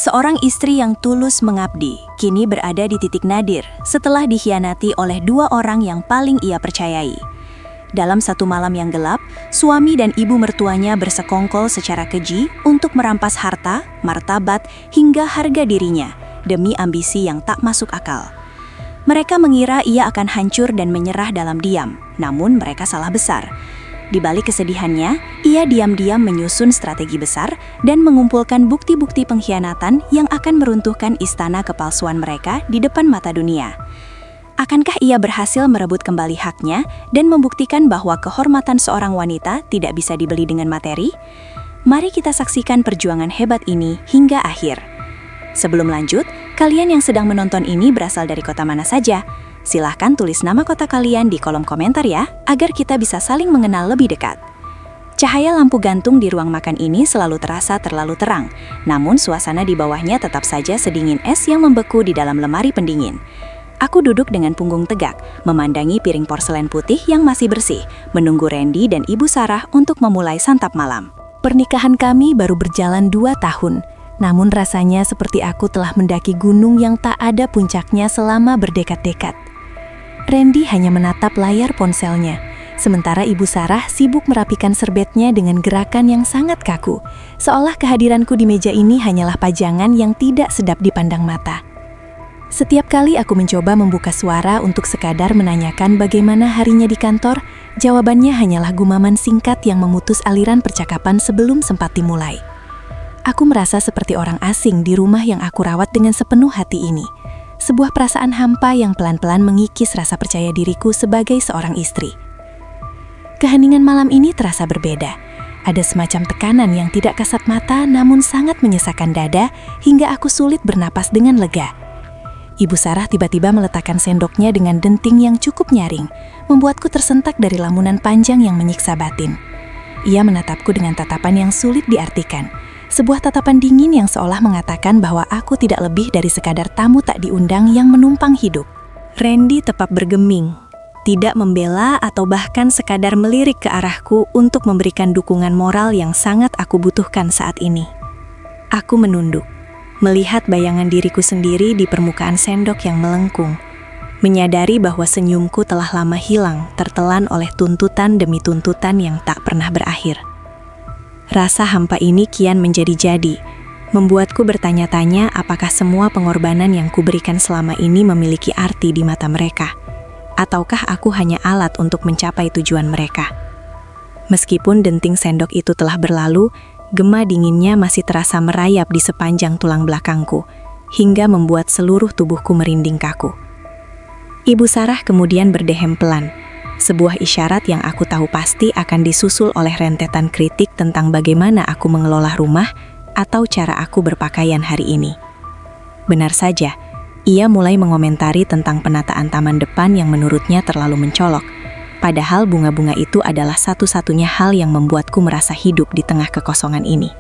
Seorang istri yang tulus mengabdi, kini berada di titik nadir setelah dikhianati oleh dua orang yang paling ia percayai. Dalam satu malam yang gelap, suami dan ibu mertuanya bersekongkol secara keji untuk merampas harta, martabat, hingga harga dirinya demi ambisi yang tak masuk akal. Mereka mengira ia akan hancur dan menyerah dalam diam, namun mereka salah besar. Di balik kesedihannya, ia diam-diam menyusun strategi besar dan mengumpulkan bukti-bukti pengkhianatan yang akan meruntuhkan istana kepalsuan mereka di depan mata dunia. Akankah ia berhasil merebut kembali haknya dan membuktikan bahwa kehormatan seorang wanita tidak bisa dibeli dengan materi? Mari kita saksikan perjuangan hebat ini hingga akhir. Sebelum lanjut, kalian yang sedang menonton ini berasal dari kota mana saja? Silahkan tulis nama kota kalian di kolom komentar ya, agar kita bisa saling mengenal lebih dekat. Cahaya lampu gantung di ruang makan ini selalu terasa terlalu terang, namun suasana di bawahnya tetap saja sedingin es yang membeku di dalam lemari pendingin. Aku duduk dengan punggung tegak, memandangi piring porselen putih yang masih bersih, menunggu Randy dan Ibu Sarah untuk memulai santap malam. Pernikahan kami baru berjalan 2 tahun, namun rasanya seperti aku telah mendaki gunung yang tak ada puncaknya selama berdekad-dekad. Randy hanya menatap layar ponselnya, sementara Ibu Sarah sibuk merapikan serbetnya dengan gerakan yang sangat kaku, seolah kehadiranku di meja ini hanyalah pajangan yang tidak sedap dipandang mata. Setiap kali aku mencoba membuka suara untuk sekadar menanyakan bagaimana harinya di kantor, jawabannya hanyalah gumaman singkat yang memutus aliran percakapan sebelum sempat dimulai. Aku merasa seperti orang asing di rumah yang aku rawat dengan sepenuh hati ini. Sebuah perasaan hampa yang pelan-pelan mengikis rasa percaya diriku sebagai seorang istri. Keheningan malam ini terasa berbeda. Ada semacam tekanan yang tidak kasat mata namun sangat menyesakkan dada hingga aku sulit bernapas dengan lega. Ibu Sarah tiba-tiba meletakkan sendoknya dengan denting yang cukup nyaring, membuatku tersentak dari lamunan panjang yang menyiksa batin. Ia menatapku dengan tatapan yang sulit diartikan. Sebuah tatapan dingin yang seolah mengatakan bahwa aku tidak lebih dari sekadar tamu tak diundang yang menumpang hidup. Randy tepat bergeming, tidak membela atau bahkan sekadar melirik ke arahku untuk memberikan dukungan moral yang sangat aku butuhkan saat ini. Aku menunduk, melihat bayangan diriku sendiri di permukaan sendok yang melengkung, menyadari bahwa senyumku telah lama hilang tertelan oleh tuntutan demi tuntutan yang tak pernah berakhir. Rasa hampa ini kian menjadi-jadi, membuatku bertanya-tanya apakah semua pengorbanan yang kuberikan selama ini memiliki arti di mata mereka, ataukah aku hanya alat untuk mencapai tujuan mereka. Meskipun denting sendok itu telah berlalu, gema dinginnya masih terasa merayap di sepanjang tulang belakangku, hingga membuat seluruh tubuhku merinding kaku. Ibu Sarah kemudian berdehem pelan, sebuah isyarat yang aku tahu pasti akan disusul oleh rentetan kritik tentang bagaimana aku mengelola rumah atau cara aku berpakaian hari ini. Benar saja, ia mulai mengomentari tentang penataan taman depan yang menurutnya terlalu mencolok, padahal bunga-bunga itu adalah satu-satunya hal yang membuatku merasa hidup di tengah kekosongan ini.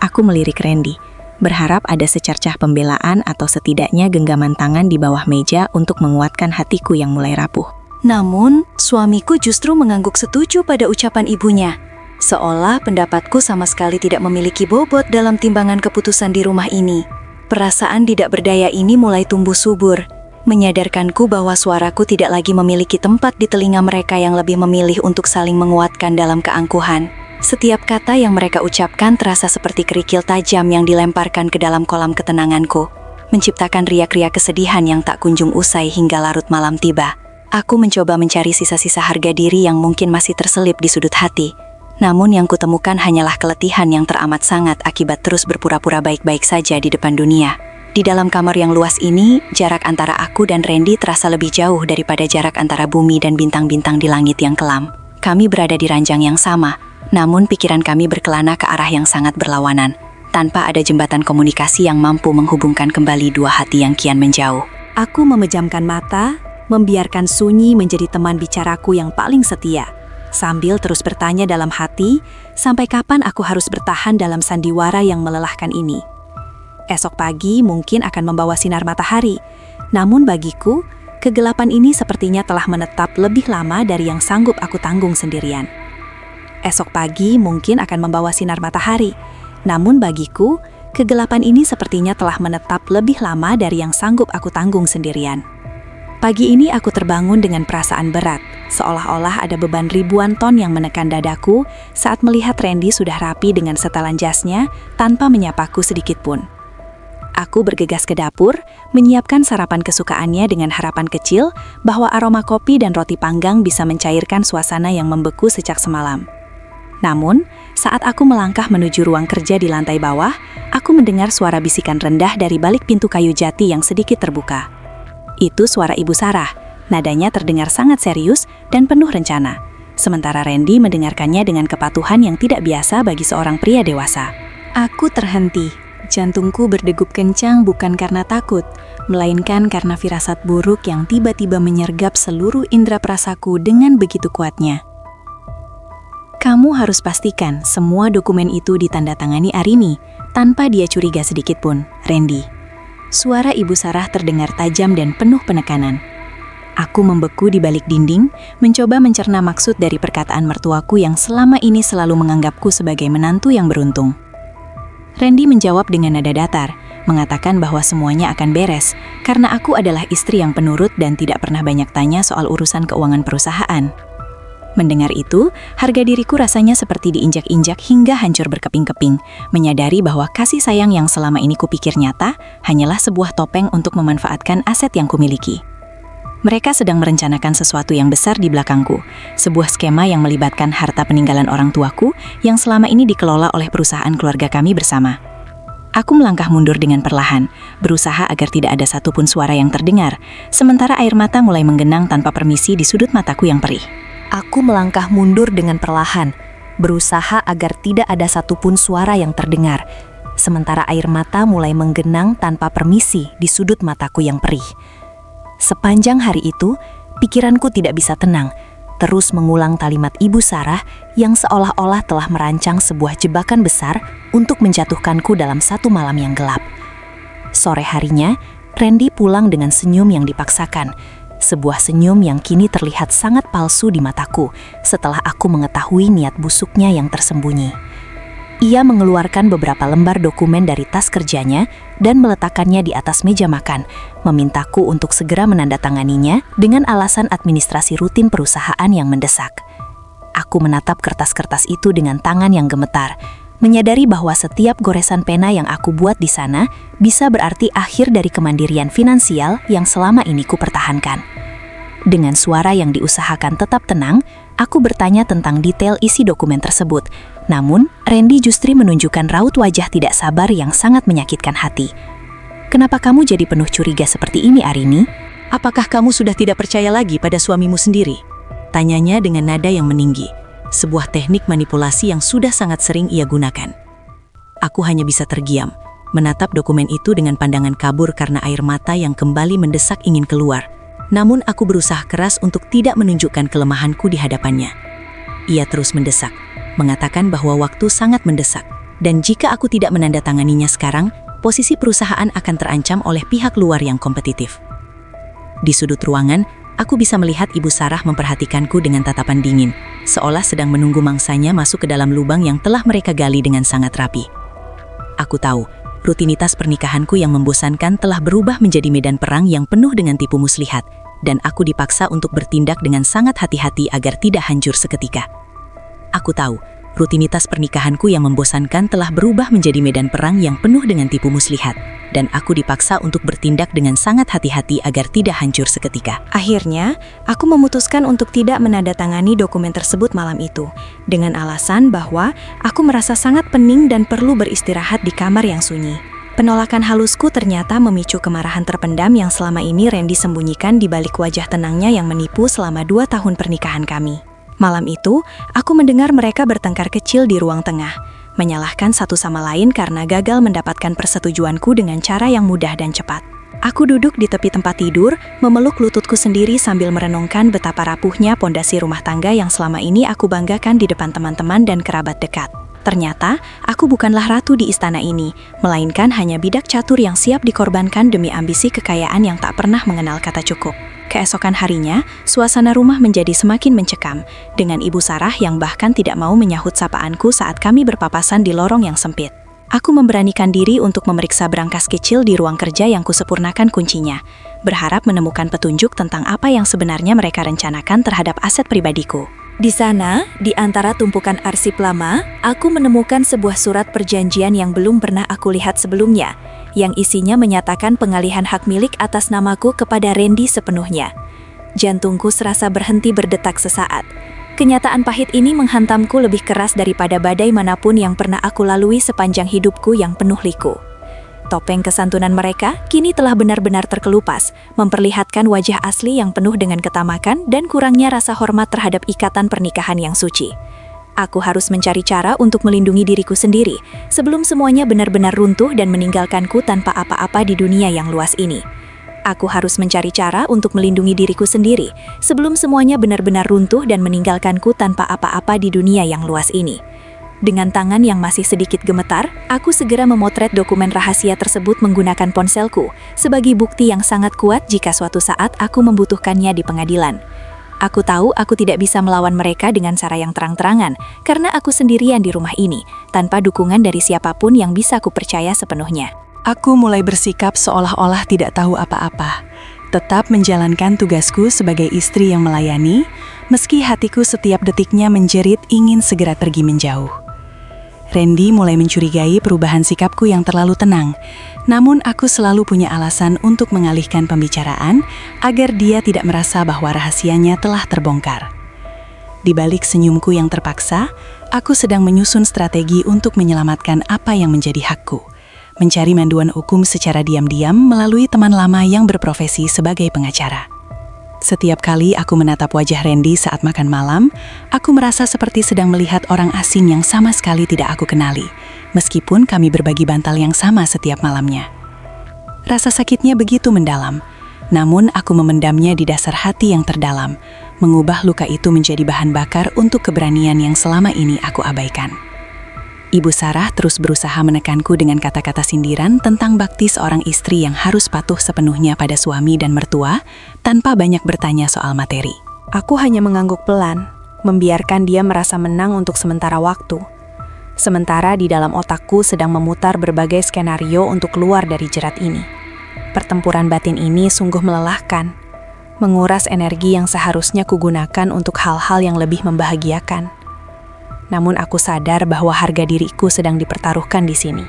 Aku melirik Randy, berharap ada secercah pembelaan atau setidaknya genggaman tangan di bawah meja untuk menguatkan hatiku yang mulai rapuh. Namun, suamiku justru mengangguk setuju pada ucapan ibunya, seolah pendapatku sama sekali tidak memiliki bobot dalam timbangan keputusan di rumah ini. Perasaan tidak berdaya ini mulai tumbuh subur, menyadarkanku bahwa suaraku tidak lagi memiliki tempat di telinga mereka yang lebih memilih untuk saling menguatkan dalam keangkuhan. Setiap kata yang mereka ucapkan terasa seperti kerikil tajam yang dilemparkan ke dalam kolam ketenanganku, menciptakan riak-riak kesedihan yang tak kunjung usai hingga larut malam tiba. Aku mencoba mencari sisa-sisa harga diri yang mungkin masih terselip di sudut hati. Namun yang kutemukan hanyalah keletihan yang teramat sangat akibat terus berpura-pura baik-baik saja di depan dunia. Di dalam kamar yang luas ini, jarak antara aku dan Randy terasa lebih jauh daripada jarak antara bumi dan bintang-bintang di langit yang kelam. Kami berada di ranjang yang sama, namun pikiran kami berkelana ke arah yang sangat berlawanan, tanpa ada jembatan komunikasi yang mampu menghubungkan kembali dua hati yang kian menjauh. Aku memejamkan mata, membiarkan sunyi menjadi teman bicaraku yang paling setia, sambil terus bertanya dalam hati, sampai kapan aku harus bertahan dalam sandiwara yang melelahkan ini. Esok pagi mungkin akan membawa sinar matahari, namun bagiku, kegelapan ini sepertinya telah menetap lebih lama dari yang sanggup aku tanggung sendirian. Esok pagi mungkin akan membawa sinar matahari, namun bagiku, Kegelapan ini sepertinya telah menetap lebih lama dari yang sanggup aku tanggung sendirian. Pagi ini aku terbangun dengan perasaan berat, seolah-olah ada beban ribuan ton yang menekan dadaku saat melihat Randy sudah rapi dengan setelan jasnya tanpa menyapaku sedikit pun. Aku bergegas ke dapur, menyiapkan sarapan kesukaannya dengan harapan kecil bahwa aroma kopi dan roti panggang bisa mencairkan suasana yang membeku sejak semalam. Namun, saat aku melangkah menuju ruang kerja di lantai bawah, aku mendengar suara bisikan rendah dari balik pintu kayu jati yang sedikit terbuka. Itu suara Ibu Sarah, nadanya terdengar sangat serius dan penuh rencana. Sementara Randy mendengarkannya dengan kepatuhan yang tidak biasa bagi seorang pria dewasa. Aku terhenti. Jantungku berdegup kencang bukan karena takut, melainkan karena firasat buruk yang tiba-tiba menyergap seluruh indera perasaku dengan begitu kuatnya. Kamu harus pastikan semua dokumen itu ditandatangani Arini, tanpa dia curiga sedikit pun, Randy. Suara Ibu Sarah terdengar tajam dan penuh penekanan. Aku membeku di balik dinding, mencoba mencerna maksud dari perkataan mertuaku yang selama ini selalu menganggapku sebagai menantu yang beruntung. Randy menjawab dengan nada datar, mengatakan bahwa semuanya akan beres, karena aku adalah istri yang penurut dan tidak pernah banyak tanya soal urusan keuangan perusahaan. Mendengar itu, harga diriku rasanya seperti diinjak-injak hingga hancur berkeping-keping, menyadari bahwa kasih sayang yang selama ini kupikir nyata hanyalah sebuah topeng untuk memanfaatkan aset yang kumiliki. Mereka sedang merencanakan sesuatu yang besar di belakangku, sebuah skema yang melibatkan harta peninggalan orang tuaku yang selama ini dikelola oleh perusahaan keluarga kami bersama. Aku melangkah mundur dengan perlahan, berusaha agar tidak ada satupun suara yang terdengar, sementara air mata mulai menggenang tanpa permisi di sudut mataku yang perih. Aku melangkah mundur dengan perlahan, berusaha agar tidak ada satupun suara yang terdengar, sementara air mata mulai menggenang tanpa permisi di sudut mataku yang perih. Sepanjang hari itu, pikiranku tidak bisa tenang, terus mengulang kalimat Ibu Sarah yang seolah-olah telah merancang sebuah jebakan besar untuk menjatuhkanku dalam satu malam yang gelap. Sore harinya, Randy pulang dengan senyum yang dipaksakan, sebuah senyum yang kini terlihat sangat palsu di mataku setelah aku mengetahui niat busuknya yang tersembunyi. Ia mengeluarkan beberapa lembar dokumen dari tas kerjanya dan meletakkannya di atas meja makan, memintaku untuk segera menandatanganinya dengan alasan administrasi rutin perusahaan yang mendesak. Aku menatap kertas-kertas itu dengan tangan yang gemetar, menyadari bahwa setiap goresan pena yang aku buat di sana bisa berarti akhir dari kemandirian finansial yang selama ini kupertahankan. Dengan suara yang diusahakan tetap tenang, aku bertanya tentang detail isi dokumen tersebut. Namun, Randy justru menunjukkan raut wajah tidak sabar yang sangat menyakitkan hati. "Kenapa kamu jadi penuh curiga seperti ini, Arini? Apakah kamu sudah tidak percaya lagi pada suamimu sendiri?" Tanyanya dengan nada yang meninggi, sebuah teknik manipulasi yang sudah sangat sering ia gunakan. Aku hanya bisa terdiam, menatap dokumen itu dengan pandangan kabur karena air mata yang kembali mendesak ingin keluar. Namun aku berusaha keras untuk tidak menunjukkan kelemahanku di hadapannya. Ia terus mendesak, mengatakan bahwa waktu sangat mendesak, dan jika aku tidak menandatanganinya sekarang, posisi perusahaan akan terancam oleh pihak luar yang kompetitif. Di sudut ruangan, aku bisa melihat Ibu Sarah memperhatikanku dengan tatapan dingin, seolah sedang menunggu mangsanya masuk ke dalam lubang yang telah mereka gali dengan sangat rapi. Aku tahu, rutinitas pernikahanku yang membosankan telah berubah menjadi medan perang yang penuh dengan tipu muslihat, dan aku dipaksa untuk bertindak dengan sangat hati-hati agar tidak hancur seketika. Aku tahu, rutinitas pernikahanku yang membosankan telah berubah menjadi medan perang yang penuh dengan tipu muslihat, dan aku dipaksa untuk bertindak dengan sangat hati-hati agar tidak hancur seketika. Akhirnya, aku memutuskan untuk tidak menandatangani dokumen tersebut malam itu, dengan alasan bahwa aku merasa sangat pening dan perlu beristirahat di kamar yang sunyi. Penolakan halusku ternyata memicu kemarahan terpendam yang selama ini Randy sembunyikan di balik wajah tenangnya yang menipu selama 2 tahun pernikahan kami. Malam itu, aku mendengar mereka bertengkar kecil di ruang tengah, menyalahkan satu sama lain karena gagal mendapatkan persetujuanku dengan cara yang mudah dan cepat. Aku duduk di tepi tempat tidur, memeluk lututku sendiri sambil merenungkan betapa rapuhnya pondasi rumah tangga yang selama ini aku banggakan di depan teman-teman dan kerabat dekat. Ternyata, aku bukanlah ratu di istana ini, melainkan hanya bidak catur yang siap dikorbankan demi ambisi kekayaan yang tak pernah mengenal kata cukup. Keesokan harinya, suasana rumah menjadi semakin mencekam, dengan Ibu Sarah yang bahkan tidak mau menyahut sapaanku saat kami berpapasan di lorong yang sempit. Aku memberanikan diri untuk memeriksa berangkas kecil di ruang kerja yang kusempurnakan kuncinya, berharap menemukan petunjuk tentang apa yang sebenarnya mereka rencanakan terhadap aset pribadiku. Di sana, di antara tumpukan arsip lama, aku menemukan sebuah surat perjanjian yang belum pernah aku lihat sebelumnya, yang isinya menyatakan pengalihan hak milik atas namaku kepada Randy sepenuhnya. Jantungku serasa berhenti berdetak sesaat. Kenyataan pahit ini menghantamku lebih keras daripada badai manapun yang pernah aku lalui sepanjang hidupku yang penuh liku. Topeng kesantunan mereka kini telah benar-benar terkelupas, memperlihatkan wajah asli yang penuh dengan ketamakan dan kurangnya rasa hormat terhadap ikatan pernikahan yang suci. Aku harus mencari cara untuk melindungi diriku sendiri, sebelum semuanya benar-benar runtuh dan meninggalkanku tanpa apa-apa di dunia yang luas ini. Aku harus mencari cara untuk melindungi diriku sendiri, sebelum semuanya benar-benar runtuh dan meninggalkanku tanpa apa-apa di dunia yang luas ini. Dengan tangan yang masih sedikit gemetar, aku segera memotret dokumen rahasia tersebut menggunakan ponselku, sebagai bukti yang sangat kuat jika suatu saat aku membutuhkannya di pengadilan. Aku tahu aku tidak bisa melawan mereka dengan cara yang terang-terangan, karena aku sendirian di rumah ini, tanpa dukungan dari siapapun yang bisa kupercaya sepenuhnya. Aku mulai bersikap seolah-olah tidak tahu apa-apa, tetap menjalankan tugasku sebagai istri yang melayani, meski hatiku setiap detiknya menjerit ingin segera pergi menjauh. Randy mulai mencurigai perubahan sikapku yang terlalu tenang, namun aku selalu punya alasan untuk mengalihkan pembicaraan agar dia tidak merasa bahwa rahasianya telah terbongkar. Di balik senyumku yang terpaksa, aku sedang menyusun strategi untuk menyelamatkan apa yang menjadi hakku. Mencari manduan hukum secara diam-diam melalui teman lama yang berprofesi sebagai pengacara. Setiap kali aku menatap wajah Randy saat makan malam, aku merasa seperti sedang melihat orang asing yang sama sekali tidak aku kenali, meskipun kami berbagi bantal yang sama setiap malamnya. Rasa sakitnya begitu mendalam, namun aku memendamnya di dasar hati yang terdalam, mengubah luka itu menjadi bahan bakar untuk keberanian yang selama ini aku abaikan. Ibu Sarah terus berusaha menekanku dengan kata-kata sindiran tentang bakti seorang istri yang harus patuh sepenuhnya pada suami dan mertua, tanpa banyak bertanya soal materi. Aku hanya mengangguk pelan, membiarkan dia merasa menang untuk sementara waktu. Sementara di dalam otakku sedang memutar berbagai skenario untuk keluar dari jerat ini. Pertempuran batin ini sungguh melelahkan, menguras energi yang seharusnya kugunakan untuk hal-hal yang lebih membahagiakan. Namun aku sadar bahwa harga diriku sedang dipertaruhkan di sini.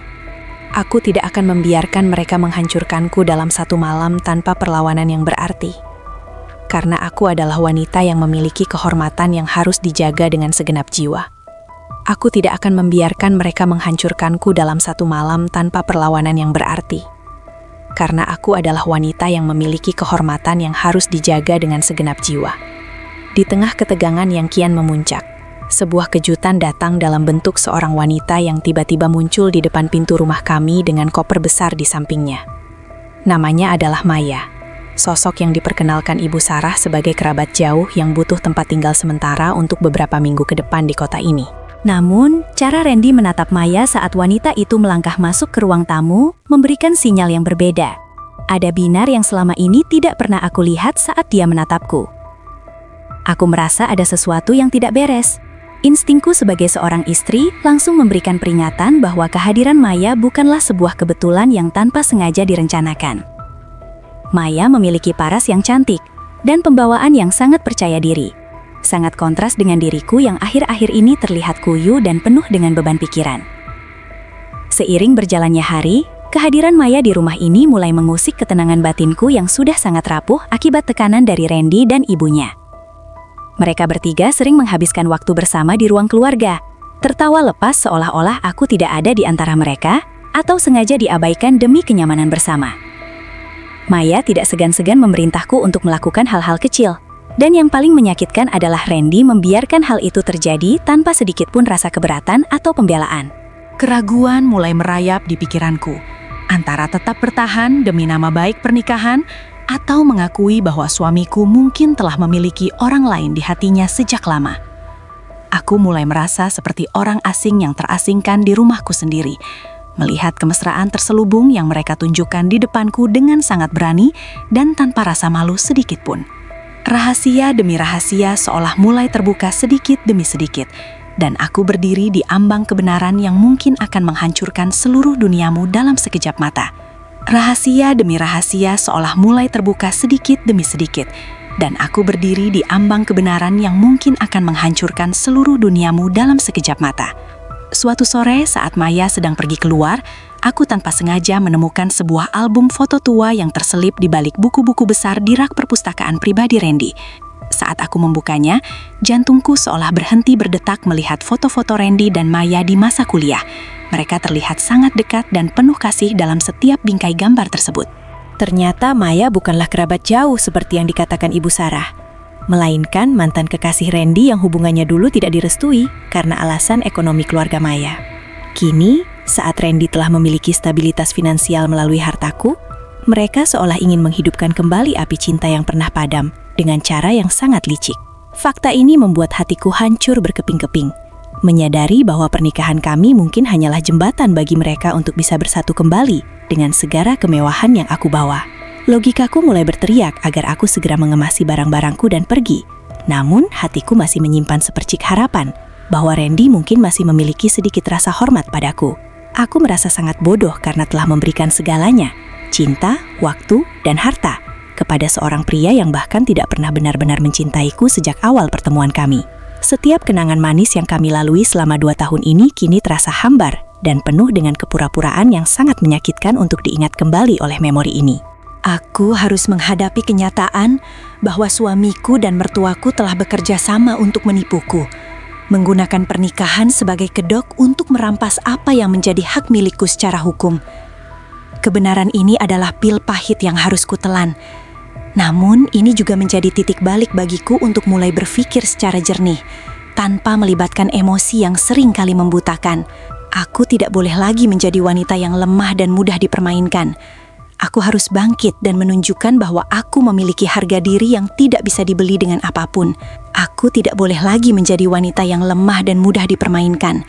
Aku tidak akan membiarkan mereka menghancurkanku dalam satu malam tanpa perlawanan yang berarti. Karena aku adalah wanita yang memiliki kehormatan yang harus dijaga dengan segenap jiwa. Aku tidak akan membiarkan mereka menghancurkanku dalam satu malam tanpa perlawanan yang berarti. Karena aku adalah wanita yang memiliki kehormatan yang harus dijaga dengan segenap jiwa. Di tengah ketegangan yang kian memuncak, sebuah kejutan datang dalam bentuk seorang wanita yang tiba-tiba muncul di depan pintu rumah kami dengan koper besar di sampingnya. Namanya adalah Maya, sosok yang diperkenalkan Ibu Sarah sebagai kerabat jauh yang butuh tempat tinggal sementara untuk beberapa minggu ke depan di kota ini. Namun, cara Randy menatap Maya saat wanita itu melangkah masuk ke ruang tamu memberikan sinyal yang berbeda. Ada binar yang selama ini tidak pernah aku lihat saat dia menatapku. Aku merasa ada sesuatu yang tidak beres. Instingku sebagai seorang istri langsung memberikan peringatan bahwa kehadiran Maya bukanlah sebuah kebetulan yang tanpa sengaja direncanakan. Maya memiliki paras yang cantik dan pembawaan yang sangat percaya diri. Sangat kontras dengan diriku yang akhir-akhir ini terlihat kuyu dan penuh dengan beban pikiran. Seiring berjalannya hari, kehadiran Maya di rumah ini mulai mengusik ketenangan batinku yang sudah sangat rapuh akibat tekanan dari Randy dan ibunya. Mereka bertiga sering menghabiskan waktu bersama di ruang keluarga, tertawa lepas seolah-olah aku tidak ada di antara mereka, atau sengaja diabaikan demi kenyamanan bersama. Maya tidak segan-segan memerintahku untuk melakukan hal-hal kecil, dan yang paling menyakitkan adalah Randy membiarkan hal itu terjadi tanpa sedikit pun rasa keberatan atau pembelaan. Keraguan mulai merayap di pikiranku, antara tetap bertahan demi nama baik pernikahan, atau mengakui bahwa suamiku mungkin telah memiliki orang lain di hatinya sejak lama. Aku mulai merasa seperti orang asing yang terasingkan di rumahku sendiri, melihat kemesraan terselubung yang mereka tunjukkan di depanku dengan sangat berani dan tanpa rasa malu sedikit pun. Rahasia demi rahasia seolah mulai terbuka sedikit demi sedikit, dan aku berdiri di ambang kebenaran yang mungkin akan menghancurkan seluruh duniamu dalam sekejap mata. Rahasia demi rahasia seolah mulai terbuka sedikit demi sedikit, dan aku berdiri di ambang kebenaran yang mungkin akan menghancurkan seluruh duniamu dalam sekejap mata. Suatu sore saat Maya sedang pergi keluar, aku tanpa sengaja menemukan sebuah album foto tua yang terselip di balik buku-buku besar di rak perpustakaan pribadi Randy. Saat aku membukanya, jantungku seolah berhenti berdetak melihat foto-foto Randy dan Maya di masa kuliah. Mereka terlihat sangat dekat dan penuh kasih dalam setiap bingkai gambar tersebut. Ternyata Maya bukanlah kerabat jauh seperti yang dikatakan Ibu Sarah, melainkan mantan kekasih Randy yang hubungannya dulu tidak direstui karena alasan ekonomi keluarga Maya. Kini, saat Randy telah memiliki stabilitas finansial melalui hartaku, mereka seolah ingin menghidupkan kembali api cinta yang pernah padam dengan cara yang sangat licik. Fakta ini membuat hatiku hancur berkeping-keping, menyadari bahwa pernikahan kami mungkin hanyalah jembatan bagi mereka untuk bisa bersatu kembali dengan segala kemewahan yang aku bawa. Logikaku mulai berteriak agar aku segera mengemasi barang-barangku dan pergi. Namun, hatiku masih menyimpan sepercik harapan bahwa Randy mungkin masih memiliki sedikit rasa hormat padaku. Aku merasa sangat bodoh karena telah memberikan segalanya, cinta, waktu, dan harta, kepada seorang pria yang bahkan tidak pernah benar-benar mencintaiku sejak awal pertemuan kami. Setiap kenangan manis yang kami lalui selama 2 tahun ini kini terasa hambar dan penuh dengan kepura-puraan yang sangat menyakitkan untuk diingat kembali oleh memori ini. Aku harus menghadapi kenyataan bahwa suamiku dan mertuaku telah bekerja sama untuk menipuku, menggunakan pernikahan sebagai kedok untuk merampas apa yang menjadi hak milikku secara hukum. Kebenaran ini adalah pil pahit yang harus kutelan. Namun, ini juga menjadi titik balik bagiku untuk mulai berpikir secara jernih, tanpa melibatkan emosi yang sering kali membutakan. Aku tidak boleh lagi menjadi wanita yang lemah dan mudah dipermainkan. Aku harus bangkit dan menunjukkan bahwa aku memiliki harga diri yang tidak bisa dibeli dengan apapun. Aku tidak boleh lagi menjadi wanita yang lemah dan mudah dipermainkan.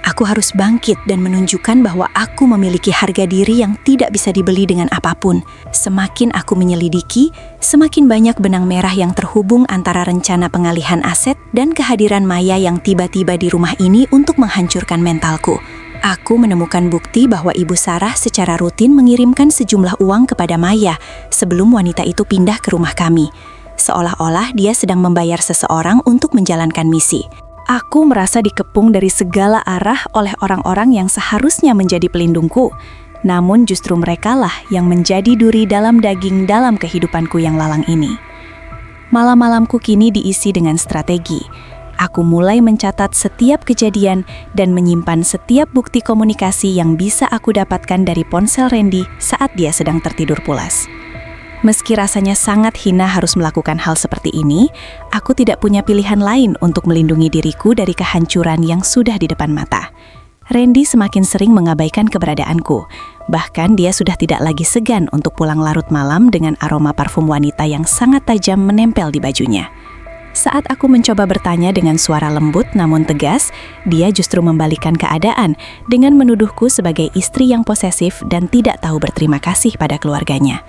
Aku harus bangkit dan menunjukkan bahwa aku memiliki harga diri yang tidak bisa dibeli dengan apapun. Semakin aku menyelidiki, semakin banyak benang merah yang terhubung antara rencana pengalihan aset dan kehadiran Maya yang tiba-tiba di rumah ini untuk menghancurkan mentalku. Aku menemukan bukti bahwa Ibu Sarah secara rutin mengirimkan sejumlah uang kepada Maya sebelum wanita itu pindah ke rumah kami. Seolah-olah dia sedang membayar seseorang untuk menjalankan misi. Aku merasa dikepung dari segala arah oleh orang-orang yang seharusnya menjadi pelindungku. Namun justru merekalah yang menjadi duri dalam daging dalam kehidupanku yang lalang ini. Malam-malamku kini diisi dengan strategi. Aku mulai mencatat setiap kejadian dan menyimpan setiap bukti komunikasi yang bisa aku dapatkan dari ponsel Randy saat dia sedang tertidur pulas. Meski rasanya sangat hina harus melakukan hal seperti ini, aku tidak punya pilihan lain untuk melindungi diriku dari kehancuran yang sudah di depan mata. Randy semakin sering mengabaikan keberadaanku. Bahkan dia sudah tidak lagi segan untuk pulang larut malam dengan aroma parfum wanita yang sangat tajam menempel di bajunya. Saat aku mencoba bertanya dengan suara lembut namun tegas, dia justru membalikkan keadaan dengan menuduhku sebagai istri yang posesif dan tidak tahu berterima kasih pada keluarganya.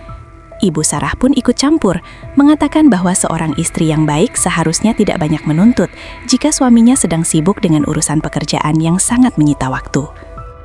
Ibu Sarah pun ikut campur, mengatakan bahwa seorang istri yang baik seharusnya tidak banyak menuntut jika suaminya sedang sibuk dengan urusan pekerjaan yang sangat menyita waktu.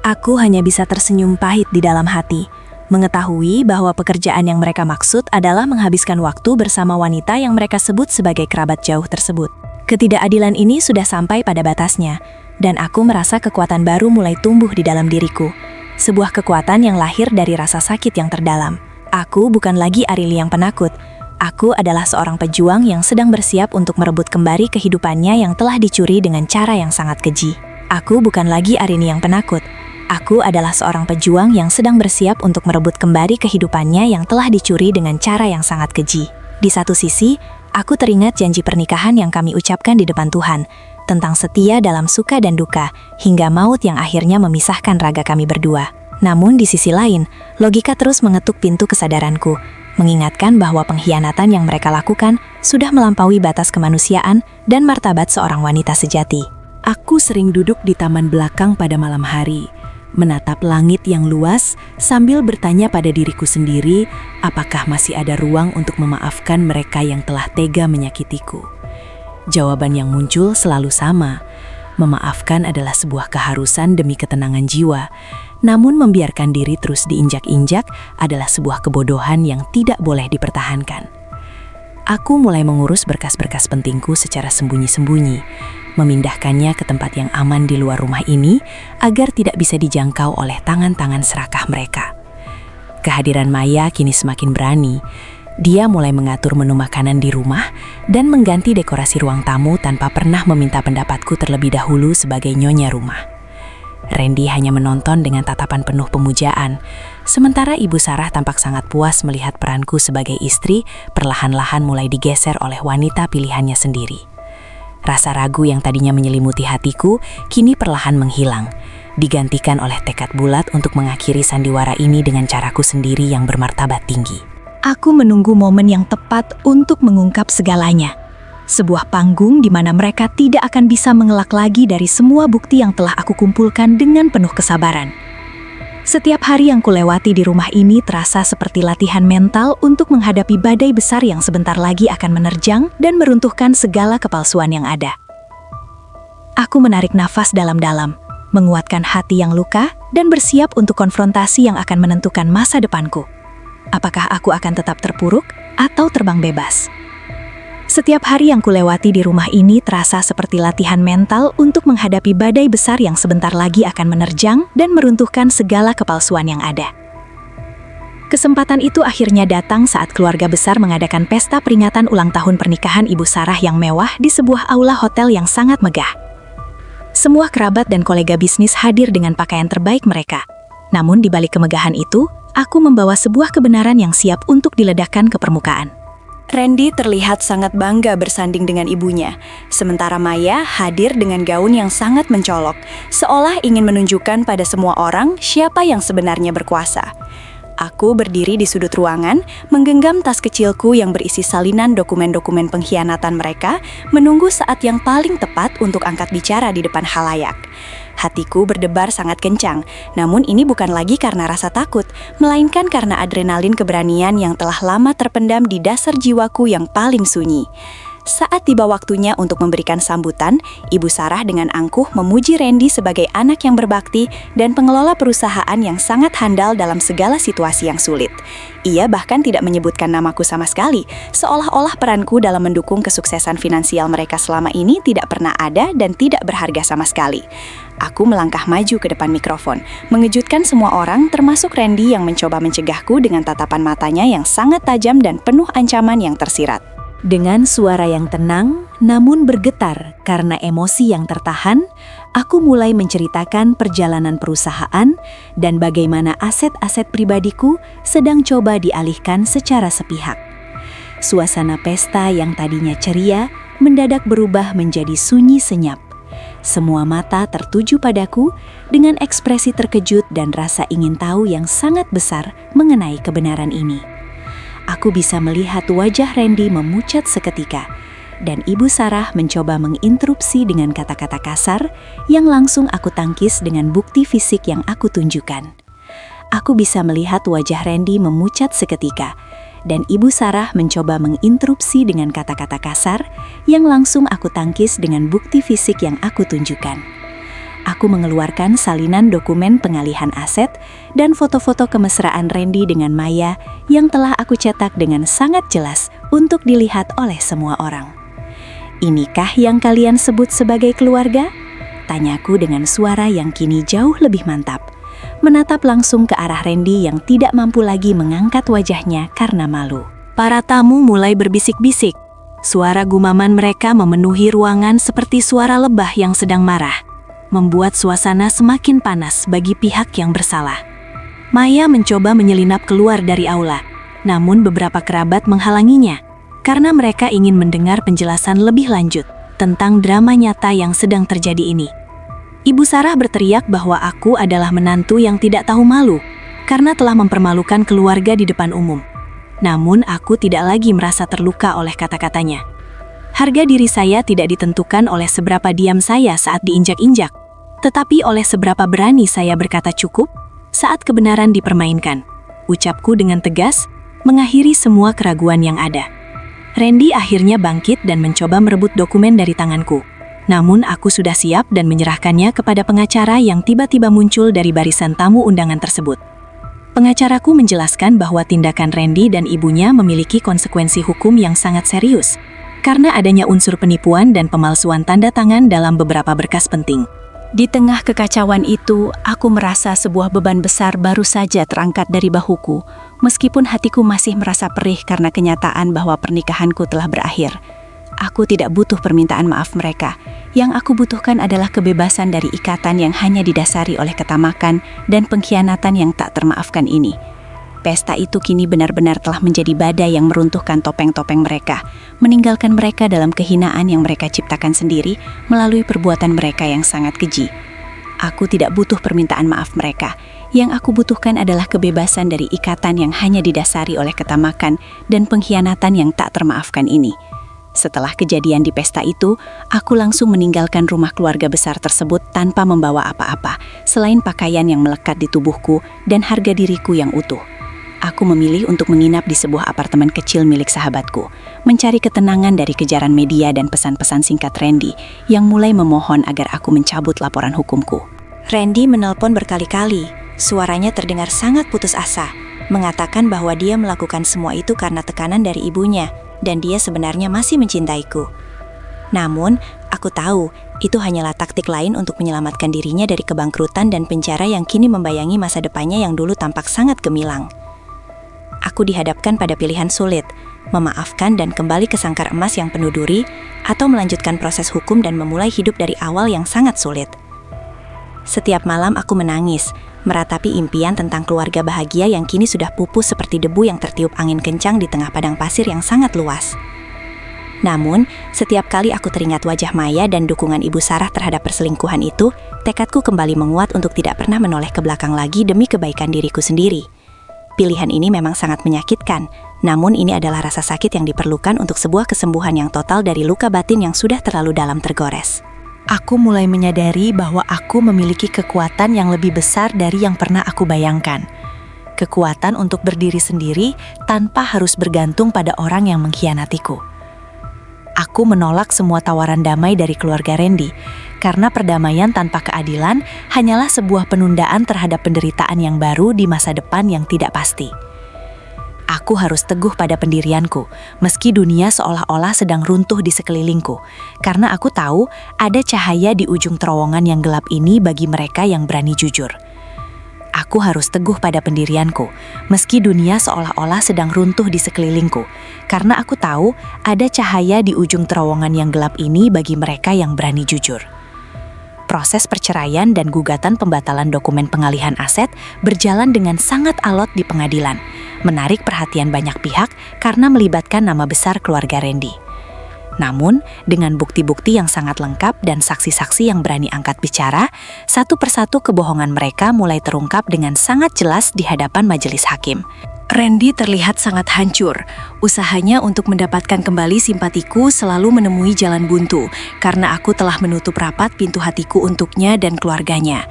Aku hanya bisa tersenyum pahit di dalam hati, mengetahui bahwa pekerjaan yang mereka maksud adalah menghabiskan waktu bersama wanita yang mereka sebut sebagai kerabat jauh tersebut. Ketidakadilan ini sudah sampai pada batasnya, dan aku merasa kekuatan baru mulai tumbuh di dalam diriku. Sebuah kekuatan yang lahir dari rasa sakit yang terdalam. Aku bukan lagi Arili yang penakut. Aku adalah seorang pejuang yang sedang bersiap untuk merebut kembali kehidupannya yang telah dicuri dengan cara yang sangat keji. Aku bukan lagi Arini yang penakut. Aku adalah seorang pejuang yang sedang bersiap untuk merebut kembali kehidupannya yang telah dicuri dengan cara yang sangat keji. Di satu sisi, aku teringat janji pernikahan yang kami ucapkan di depan Tuhan, tentang setia dalam suka dan duka, hingga maut yang akhirnya memisahkan raga kami berdua. Namun di sisi lain, logika terus mengetuk pintu kesadaranku, mengingatkan bahwa pengkhianatan yang mereka lakukan sudah melampaui batas kemanusiaan dan martabat seorang wanita sejati. Aku sering duduk di taman belakang pada malam hari, menatap langit yang luas sambil bertanya pada diriku sendiri apakah masih ada ruang untuk memaafkan mereka yang telah tega menyakitiku. Jawaban yang muncul selalu sama, Memaafkan adalah sebuah keharusan demi ketenangan jiwa, namun membiarkan diri terus diinjak-injak adalah sebuah kebodohan yang tidak boleh dipertahankan. Aku mulai mengurus berkas-berkas pentingku secara sembunyi-sembunyi, memindahkannya ke tempat yang aman di luar rumah ini agar tidak bisa dijangkau oleh tangan-tangan serakah mereka. Kehadiran Maya kini semakin berani. Dia mulai mengatur menu makanan di rumah dan mengganti dekorasi ruang tamu tanpa pernah meminta pendapatku terlebih dahulu sebagai nyonya rumah. Randy hanya menonton dengan tatapan penuh pemujaan, sementara Ibu Sarah tampak sangat puas melihat peranku sebagai istri perlahan-lahan mulai digeser oleh wanita pilihannya sendiri. Rasa ragu yang tadinya menyelimuti hatiku kini perlahan menghilang, digantikan oleh tekad bulat untuk mengakhiri sandiwara ini dengan caraku sendiri yang bermartabat tinggi. Aku menunggu momen yang tepat untuk mengungkap segalanya. Sebuah panggung di mana mereka tidak akan bisa mengelak lagi dari semua bukti yang telah aku kumpulkan dengan penuh kesabaran. Setiap hari yang kulewati di rumah ini terasa seperti latihan mental untuk menghadapi badai besar yang sebentar lagi akan menerjang dan meruntuhkan segala kepalsuan yang ada. Aku menarik nafas dalam-dalam, menguatkan hati yang luka, dan bersiap untuk konfrontasi yang akan menentukan masa depanku. Apakah aku akan tetap terpuruk atau terbang bebas? Setiap hari yang kulewati di rumah ini terasa seperti latihan mental untuk menghadapi badai besar yang sebentar lagi akan menerjang dan meruntuhkan segala kepalsuan yang ada. Kesempatan itu akhirnya datang saat keluarga besar mengadakan pesta peringatan ulang tahun pernikahan Ibu Sarah yang mewah di sebuah aula hotel yang sangat megah. Semua kerabat dan kolega bisnis hadir dengan pakaian terbaik mereka. Namun di balik kemegahan itu, aku membawa sebuah kebenaran yang siap untuk diledakkan ke permukaan. Randy terlihat sangat bangga bersanding dengan ibunya, sementara Maya hadir dengan gaun yang sangat mencolok, seolah ingin menunjukkan pada semua orang siapa yang sebenarnya berkuasa. Aku berdiri di sudut ruangan, menggenggam tas kecilku yang berisi salinan dokumen-dokumen pengkhianatan mereka, menunggu saat yang paling tepat untuk angkat bicara di depan khalayak. Hatiku berdebar sangat kencang, namun ini bukan lagi karena rasa takut, melainkan karena adrenalin keberanian yang telah lama terpendam di dasar jiwaku yang paling sunyi. Saat tiba waktunya untuk memberikan sambutan, Ibu Sarah dengan angkuh memuji Randy sebagai anak yang berbakti dan pengelola perusahaan yang sangat handal dalam segala situasi yang sulit. Ia bahkan tidak menyebutkan namaku sama sekali, seolah-olah peranku dalam mendukung kesuksesan finansial mereka selama ini tidak pernah ada dan tidak berharga sama sekali. Aku melangkah maju ke depan mikrofon, mengejutkan semua orang termasuk Randy yang mencoba mencegahku dengan tatapan matanya yang sangat tajam dan penuh ancaman yang tersirat. Dengan suara yang tenang, namun bergetar karena emosi yang tertahan, aku mulai menceritakan perjalanan perusahaan dan bagaimana aset-aset pribadiku sedang coba dialihkan secara sepihak. Suasana pesta yang tadinya ceria mendadak berubah menjadi sunyi senyap. Semua mata tertuju padaku dengan ekspresi terkejut dan rasa ingin tahu yang sangat besar mengenai kebenaran ini. Aku bisa melihat wajah Randy memucat seketika, dan Ibu Sarah mencoba menginterupsi dengan kata-kata kasar yang langsung aku tangkis dengan bukti fisik yang aku tunjukkan. Aku bisa melihat wajah Randy memucat seketika, dan Ibu Sarah mencoba menginterupsi dengan kata-kata kasar yang langsung aku tangkis dengan bukti fisik yang aku tunjukkan. Aku mengeluarkan salinan dokumen pengalihan aset dan foto-foto kemesraan Randy dengan Maya yang telah aku cetak dengan sangat jelas untuk dilihat oleh semua orang. "Inikah yang kalian sebut sebagai keluarga?" Tanyaku dengan suara yang kini jauh lebih mantap, menatap langsung ke arah Randy yang tidak mampu lagi mengangkat wajahnya karena malu. Para tamu mulai berbisik-bisik. Suara gumaman mereka memenuhi ruangan seperti suara lebah yang sedang marah, membuat suasana semakin panas bagi pihak yang bersalah. Maya mencoba menyelinap keluar dari aula, namun beberapa kerabat menghalanginya karena mereka ingin mendengar penjelasan lebih lanjut tentang drama nyata yang sedang terjadi ini. Ibu Sarah berteriak bahwa aku adalah menantu yang tidak tahu malu karena telah mempermalukan keluarga di depan umum. Namun aku tidak lagi merasa terluka oleh kata-katanya. Harga diri saya tidak ditentukan oleh seberapa diam saya saat diinjak-injak, tetapi oleh seberapa berani saya berkata cukup saat kebenaran dipermainkan. Ucapku dengan tegas, mengakhiri semua keraguan yang ada. Randy akhirnya bangkit dan mencoba merebut dokumen dari tanganku. Namun aku sudah siap dan menyerahkannya kepada pengacara yang tiba-tiba muncul dari barisan tamu undangan tersebut. Pengacaraku menjelaskan bahwa tindakan Randy dan ibunya memiliki konsekuensi hukum yang sangat serius, karena adanya unsur penipuan dan pemalsuan tanda tangan dalam beberapa berkas penting. Di tengah kekacauan itu, aku merasa sebuah beban besar baru saja terangkat dari bahuku, meskipun hatiku masih merasa perih karena kenyataan bahwa pernikahanku telah berakhir. Aku tidak butuh permintaan maaf mereka. Yang aku butuhkan adalah kebebasan dari ikatan yang hanya didasari oleh ketamakan dan pengkhianatan yang tak termaafkan ini. Pesta itu kini benar-benar telah menjadi badai yang meruntuhkan topeng-topeng mereka, meninggalkan mereka dalam kehinaan yang mereka ciptakan sendiri melalui perbuatan mereka yang sangat keji. Aku tidak butuh permintaan maaf mereka. Yang aku butuhkan adalah kebebasan dari ikatan yang hanya didasari oleh ketamakan dan pengkhianatan yang tak termaafkan ini. Setelah kejadian di pesta itu, aku langsung meninggalkan rumah keluarga besar tersebut tanpa membawa apa-apa, selain pakaian yang melekat di tubuhku dan harga diriku yang utuh. Aku memilih untuk menginap di sebuah apartemen kecil milik sahabatku, mencari ketenangan dari kejaran media dan pesan-pesan singkat Randy yang mulai memohon agar aku mencabut laporan hukumku. Randy menelpon berkali-kali, suaranya terdengar sangat putus asa, mengatakan bahwa dia melakukan semua itu karena tekanan dari ibunya, dan dia sebenarnya masih mencintaiku. Namun, aku tahu itu hanyalah taktik lain untuk menyelamatkan dirinya dari kebangkrutan dan penjara yang kini membayangi masa depannya yang dulu tampak sangat gemilang. Aku dihadapkan pada pilihan sulit, memaafkan dan kembali ke sangkar emas yang penuh duri, atau melanjutkan proses hukum dan memulai hidup dari awal yang sangat sulit. Setiap malam aku menangis, meratapi impian tentang keluarga bahagia yang kini sudah pupus seperti debu yang tertiup angin kencang di tengah padang pasir yang sangat luas. Namun, setiap kali aku teringat wajah Maya dan dukungan Ibu Sarah terhadap perselingkuhan itu, tekadku kembali menguat untuk tidak pernah menoleh ke belakang lagi demi kebaikan diriku sendiri. Pilihan ini memang sangat menyakitkan, namun ini adalah rasa sakit yang diperlukan untuk sebuah kesembuhan yang total dari luka batin yang sudah terlalu dalam tergores. Aku mulai menyadari bahwa aku memiliki kekuatan yang lebih besar dari yang pernah aku bayangkan. Kekuatan untuk berdiri sendiri tanpa harus bergantung pada orang yang mengkhianatiku. Aku menolak semua tawaran damai dari keluarga Randy, karena perdamaian tanpa keadilan hanyalah sebuah penundaan terhadap penderitaan yang baru di masa depan yang tidak pasti. Aku harus teguh pada pendirianku, meski dunia seolah-olah sedang runtuh di sekelilingku, karena aku tahu ada cahaya di ujung terowongan yang gelap ini bagi mereka yang berani jujur. Aku harus teguh pada pendirianku, meski dunia seolah-olah sedang runtuh di sekelilingku, karena aku tahu ada cahaya di ujung terowongan yang gelap ini bagi mereka yang berani jujur. Proses perceraian dan gugatan pembatalan dokumen pengalihan aset berjalan dengan sangat alot di pengadilan, menarik perhatian banyak pihak karena melibatkan nama besar keluarga Randy. Namun, dengan bukti-bukti yang sangat lengkap dan saksi-saksi yang berani angkat bicara, satu persatu kebohongan mereka mulai terungkap dengan sangat jelas di hadapan majelis hakim. Randy terlihat sangat hancur. Usahanya untuk mendapatkan kembali simpatiku selalu menemui jalan buntu, karena aku telah menutup rapat pintu hatiku untuknya dan keluarganya.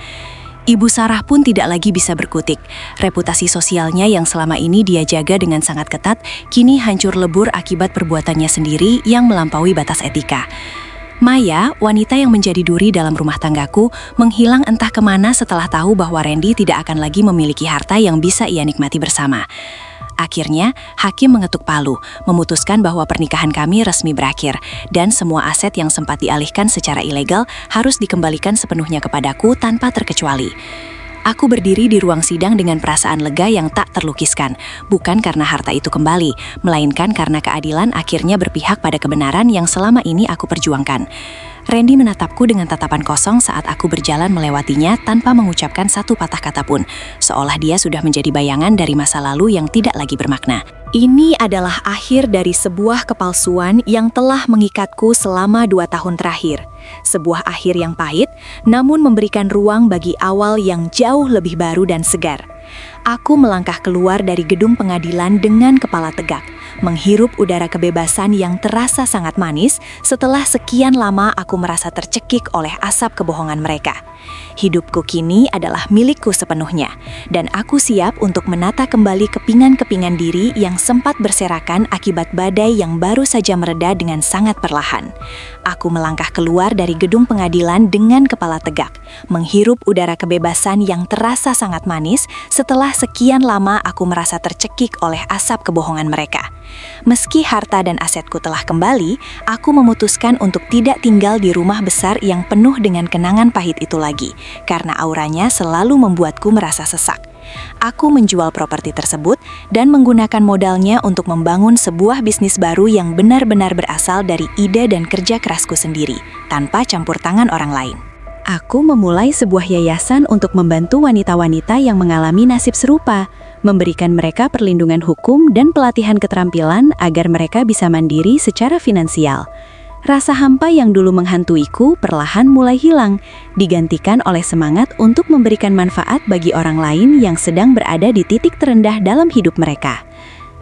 Ibu Sarah pun tidak lagi bisa berkutik. Reputasi sosialnya yang selama ini dia jaga dengan sangat ketat, kini hancur lebur akibat perbuatannya sendiri yang melampaui batas etika. Maya, wanita yang menjadi duri dalam rumah tanggaku, menghilang entah kemana setelah tahu bahwa Randy tidak akan lagi memiliki harta yang bisa ia nikmati bersama. Akhirnya, hakim mengetuk palu, memutuskan bahwa pernikahan kami resmi berakhir, dan semua aset yang sempat dialihkan secara ilegal harus dikembalikan sepenuhnya kepadaku tanpa terkecuali. Aku berdiri di ruang sidang dengan perasaan lega yang tak terlukiskan, bukan karena harta itu kembali, melainkan karena keadilan akhirnya berpihak pada kebenaran yang selama ini aku perjuangkan. Randy menatapku dengan tatapan kosong saat aku berjalan melewatinya tanpa mengucapkan satu patah kata pun, seolah dia sudah menjadi bayangan dari masa lalu yang tidak lagi bermakna. Ini adalah akhir dari sebuah kepalsuan yang telah mengikatku selama 2 tahun terakhir. Sebuah akhir yang pahit, namun memberikan ruang bagi awal yang jauh lebih baru dan segar. Aku melangkah keluar dari gedung pengadilan dengan kepala tegak, menghirup udara kebebasan yang terasa sangat manis setelah sekian lama aku merasa tercekik oleh asap kebohongan mereka. Hidupku kini adalah milikku sepenuhnya, dan aku siap untuk menata kembali kepingan-kepingan diri yang sempat berserakan akibat badai yang baru saja mereda dengan sangat perlahan. Aku melangkah keluar dari gedung pengadilan dengan kepala tegak, menghirup udara kebebasan yang terasa sangat manis setelah sekian lama aku merasa tercekik oleh asap kebohongan mereka. Meski harta dan asetku telah kembali, aku memutuskan untuk tidak tinggal di rumah besar yang penuh dengan kenangan pahit itu lagi, karena auranya selalu membuatku merasa sesak. Aku menjual properti tersebut dan menggunakan modalnya untuk membangun sebuah bisnis baru yang benar-benar berasal dari ide dan kerja kerasku sendiri, tanpa campur tangan orang lain. Aku memulai sebuah yayasan untuk membantu wanita-wanita yang mengalami nasib serupa, memberikan mereka perlindungan hukum dan pelatihan keterampilan agar mereka bisa mandiri secara finansial. Rasa hampa yang dulu menghantuiku perlahan mulai hilang, digantikan oleh semangat untuk memberikan manfaat bagi orang lain yang sedang berada di titik terendah dalam hidup mereka.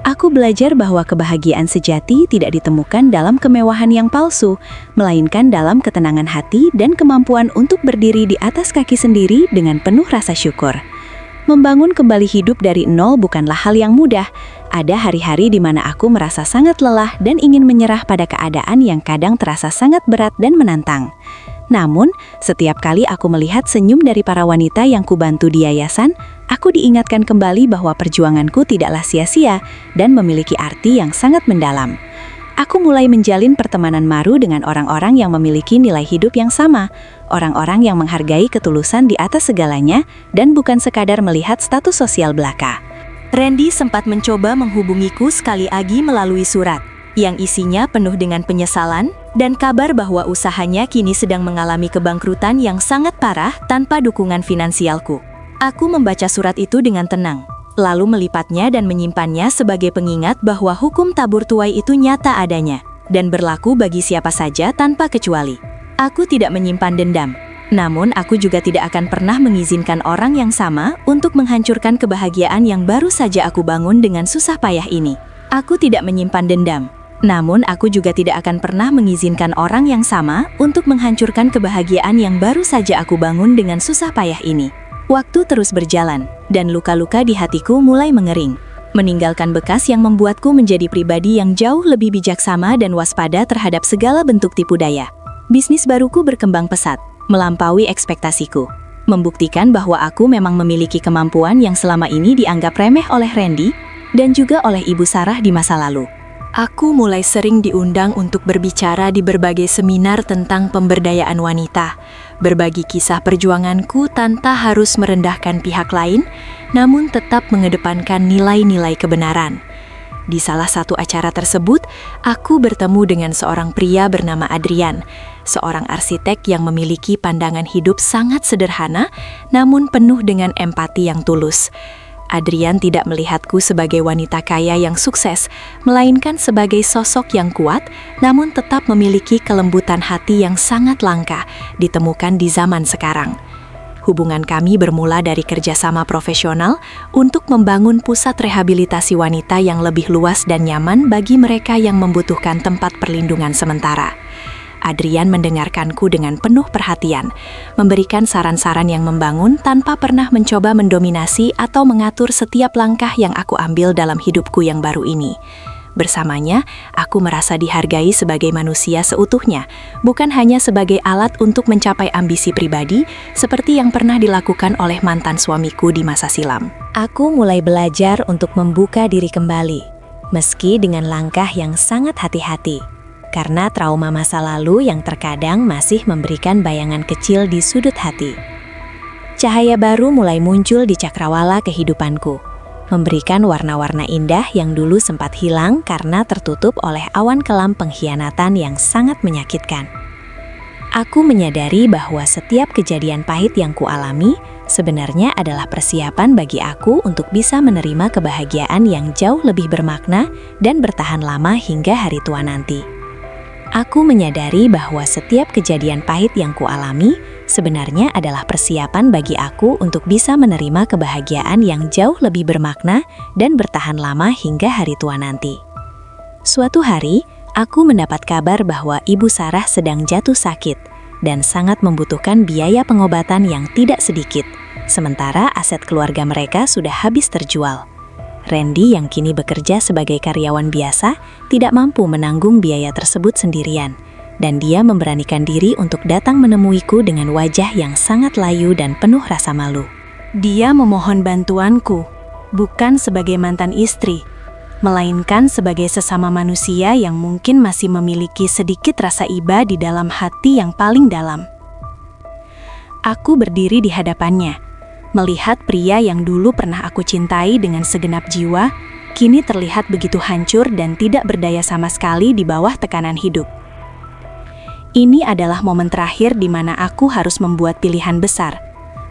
Aku belajar bahwa kebahagiaan sejati tidak ditemukan dalam kemewahan yang palsu, melainkan dalam ketenangan hati dan kemampuan untuk berdiri di atas kaki sendiri dengan penuh rasa syukur. Membangun kembali hidup dari nol bukanlah hal yang mudah. Ada hari-hari di mana aku merasa sangat lelah dan ingin menyerah pada keadaan yang kadang terasa sangat berat dan menantang. Namun, setiap kali aku melihat senyum dari para wanita yang kubantu di yayasan, aku diingatkan kembali bahwa perjuanganku tidaklah sia-sia dan memiliki arti yang sangat mendalam. Aku mulai menjalin pertemanan baru dengan orang-orang yang memiliki nilai hidup yang sama, orang-orang yang menghargai ketulusan di atas segalanya dan bukan sekadar melihat status sosial belaka. Randy sempat mencoba menghubungiku sekali lagi melalui surat, yang isinya penuh dengan penyesalan dan kabar bahwa usahanya kini sedang mengalami kebangkrutan yang sangat parah tanpa dukungan finansialku. Aku membaca surat itu dengan tenang, lalu melipatnya dan menyimpannya sebagai pengingat bahwa hukum tabur tuai itu nyata adanya dan berlaku bagi siapa saja tanpa kecuali. Aku tidak menyimpan dendam, namun aku juga tidak akan pernah mengizinkan orang yang sama untuk menghancurkan kebahagiaan yang baru saja aku bangun dengan susah payah ini. Aku tidak menyimpan dendam, namun aku juga tidak akan pernah mengizinkan orang yang sama untuk menghancurkan kebahagiaan yang baru saja aku bangun dengan susah payah ini. Waktu terus berjalan, dan luka-luka di hatiku mulai mengering, meninggalkan bekas yang membuatku menjadi pribadi yang jauh lebih bijaksana dan waspada terhadap segala bentuk tipu daya. Bisnis baruku berkembang pesat, melampaui ekspektasiku, membuktikan bahwa aku memang memiliki kemampuan yang selama ini dianggap remeh oleh Randy dan juga oleh Ibu Sarah di masa lalu. Aku mulai sering diundang untuk berbicara di berbagai seminar tentang pemberdayaan wanita, berbagi kisah perjuanganku tanpa harus merendahkan pihak lain, namun tetap mengedepankan nilai-nilai kebenaran. Di salah satu acara tersebut, aku bertemu dengan seorang pria bernama Adrian, seorang arsitek yang memiliki pandangan hidup sangat sederhana, namun penuh dengan empati yang tulus. Adrian tidak melihatku sebagai wanita kaya yang sukses, melainkan sebagai sosok yang kuat, namun tetap memiliki kelembutan hati yang sangat langka ditemukan di zaman sekarang. Hubungan kami bermula dari kerjasama profesional untuk membangun pusat rehabilitasi wanita yang lebih luas dan nyaman bagi mereka yang membutuhkan tempat perlindungan sementara. Adrian mendengarkanku dengan penuh perhatian, memberikan saran-saran yang membangun tanpa pernah mencoba mendominasi atau mengatur setiap langkah yang aku ambil dalam hidupku yang baru ini. Bersamanya, aku merasa dihargai sebagai manusia seutuhnya, bukan hanya sebagai alat untuk mencapai ambisi pribadi, seperti yang pernah dilakukan oleh mantan suamiku di masa silam. Aku mulai belajar untuk membuka diri kembali, meski dengan langkah yang sangat hati-hati, karena trauma masa lalu yang terkadang masih memberikan bayangan kecil di sudut hati. Cahaya baru mulai muncul di cakrawala kehidupanku, memberikan warna-warna indah yang dulu sempat hilang karena tertutup oleh awan kelam pengkhianatan yang sangat menyakitkan. Aku menyadari bahwa setiap kejadian pahit yang kualami sebenarnya adalah persiapan bagi aku untuk bisa menerima kebahagiaan yang jauh lebih bermakna dan bertahan lama hingga hari tua nanti. Aku menyadari bahwa setiap kejadian pahit yang kualami sebenarnya adalah persiapan bagi aku untuk bisa menerima kebahagiaan yang jauh lebih bermakna dan bertahan lama hingga hari tua nanti. Suatu hari, aku mendapat kabar bahwa Ibu Sarah sedang jatuh sakit dan sangat membutuhkan biaya pengobatan yang tidak sedikit. Sementara aset keluarga mereka sudah habis terjual. Randy yang kini bekerja sebagai karyawan biasa tidak mampu menanggung biaya tersebut sendirian, dan dia memberanikan diri untuk datang menemuiku dengan wajah yang sangat layu dan penuh rasa malu. Dia memohon bantuanku, bukan sebagai mantan istri, melainkan sebagai sesama manusia yang mungkin masih memiliki sedikit rasa iba di dalam hati yang paling dalam. Aku berdiri di hadapannya, melihat pria yang dulu pernah aku cintai dengan segenap jiwa, kini terlihat begitu hancur dan tidak berdaya sama sekali di bawah tekanan hidup. Ini adalah momen terakhir di mana aku harus membuat pilihan besar,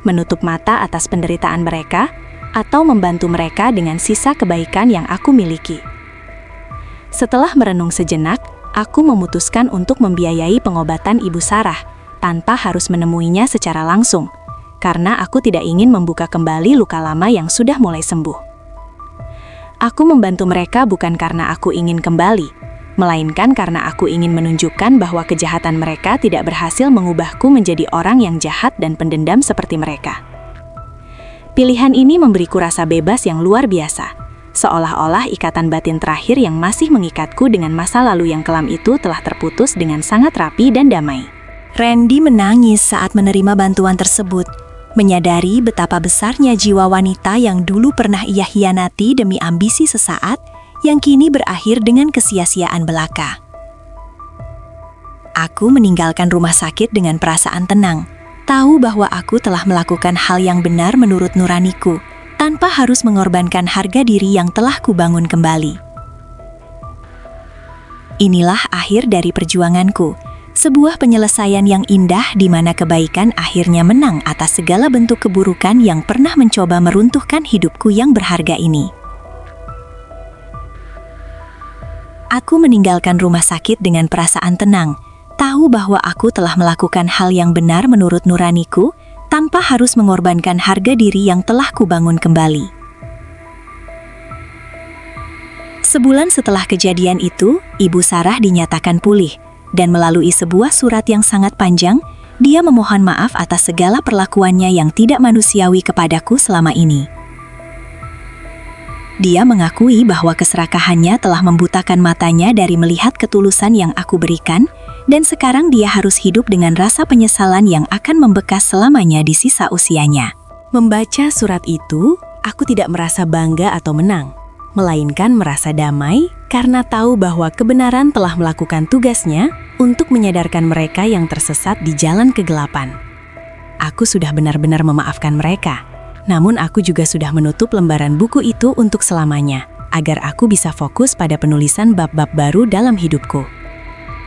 menutup mata atas penderitaan mereka, atau membantu mereka dengan sisa kebaikan yang aku miliki. Setelah merenung sejenak, aku memutuskan untuk membiayai pengobatan Ibu Sarah tanpa harus menemuinya secara langsung, karena aku tidak ingin membuka kembali luka lama yang sudah mulai sembuh. Aku membantu mereka bukan karena aku ingin kembali, melainkan karena aku ingin menunjukkan bahwa kejahatan mereka tidak berhasil mengubahku menjadi orang yang jahat dan pendendam seperti mereka. Pilihan ini memberiku rasa bebas yang luar biasa, seolah-olah ikatan batin terakhir yang masih mengikatku dengan masa lalu yang kelam itu telah terputus dengan sangat rapi dan damai. Randy menangis saat menerima bantuan tersebut, menyadari betapa besarnya jiwa wanita yang dulu pernah ia hianati demi ambisi sesaat, yang kini berakhir dengan kesia-siaan belaka. Aku meninggalkan rumah sakit dengan perasaan tenang, tahu bahwa aku telah melakukan hal yang benar menurut nuraniku, tanpa harus mengorbankan harga diri yang telah kubangun kembali. Inilah akhir dari perjuanganku, sebuah penyelesaian yang indah di mana kebaikan akhirnya menang atas segala bentuk keburukan yang pernah mencoba meruntuhkan hidupku yang berharga ini. Aku meninggalkan rumah sakit dengan perasaan tenang, tahu bahwa aku telah melakukan hal yang benar menurut nuraniku, tanpa harus mengorbankan harga diri yang telah kubangun kembali. Sebulan setelah kejadian itu, Ibu Sarah dinyatakan pulih, dan melalui sebuah surat yang sangat panjang, dia memohon maaf atas segala perlakuannya yang tidak manusiawi kepadaku selama ini. Dia mengakui bahwa keserakahannya telah membutakan matanya dari melihat ketulusan yang aku berikan, dan sekarang dia harus hidup dengan rasa penyesalan yang akan membekas selamanya di sisa usianya. Membaca surat itu, aku tidak merasa bangga atau menang, melainkan merasa damai karena tahu bahwa kebenaran telah melakukan tugasnya untuk menyadarkan mereka yang tersesat di jalan kegelapan. Aku sudah benar-benar memaafkan mereka. Namun aku juga sudah menutup lembaran buku itu untuk selamanya, agar aku bisa fokus pada penulisan bab-bab baru dalam hidupku.